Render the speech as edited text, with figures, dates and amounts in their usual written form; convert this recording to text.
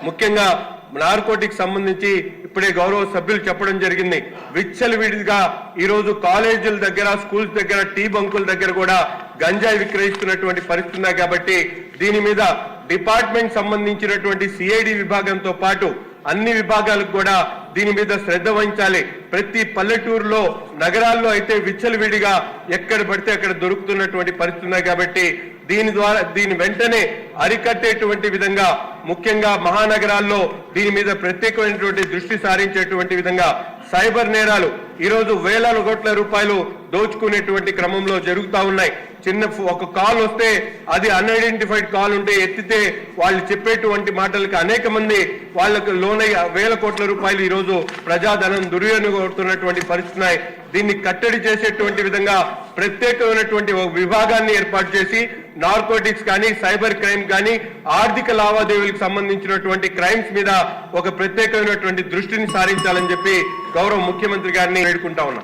ముఖ్యంగా నార్కోటిక్ సంబంధించి ఇప్పుడే గౌరవ సభ్యులు చెప్పడం జరిగింది. విచ్చలవిడిగా ఈ రోజు కాలేజీల దగ్గర, స్కూల్స్ దగ్గర, టీ బంకుల దగ్గర కూడా గంజాయి విక్రయిస్తున్నటువంటి పరిస్థితి ఉన్నాయి. కాబట్టి దీని మీద డిపార్ట్మెంట్ సంబంధించినటువంటి సిఐడి విభాగంతో పాటు అన్ని విభాగాలకు కూడా దీని మీద శ్రద్ధ వహించాలి. ప్రతి పల్లెటూరులో, నగరాల్లో అయితే విచ్చలవిడిగా ఎక్కడ పడితే అక్కడ దొరుకుతున్నటువంటి పరిస్థితి ఉన్నాయి. కాబట్టి దీని వెంటనే అరికట్టేటువంటి విధంగా, ముఖ్యంగా మహానగరాల్లో దీని మీద ప్రత్యేకమైనటువంటి దృష్టి సారించేటువంటి విధంగా సైబర్ నేరాలు ఈరోజు వేల కోట్ల రూపాయలు దోచుకునేటువంటి క్రమంలో జరుగుతూ ఉన్నాయి. ఒక కాల్ వస్తే అది అన్ఐడెంటిఫైడ్ కాల్ ఉంటే ఎత్తితే వాళ్ళు చెప్పేటువంటి మాటలకు అనేక మంది వాళ్ళకు లోనై వేల కోట్ల రూపాయలు ఈరోజు ప్రజాధనం దుర్వినియోగపడుతున్నటువంటి పరిస్థితి. దీన్ని కట్టడి చేసేటువంటి విధంగా ప్రత్యేకమైనటువంటి ఒక విభాగాన్ని ఏర్పాటు చేసి నార్కోటిక్స్ కానీ, సైబర్ క్రైమ్ కానీ, ఆర్థిక లావాదేవీలకు సంబంధించినటువంటి క్రైమ్స్ మీద ఒక ప్రత్యేకమైనటువంటి దృష్టిని సారించాలని చెప్పి గౌరవ ముఖ్యమంత్రి గారిని వేడుకుంటా ఉన్నాం.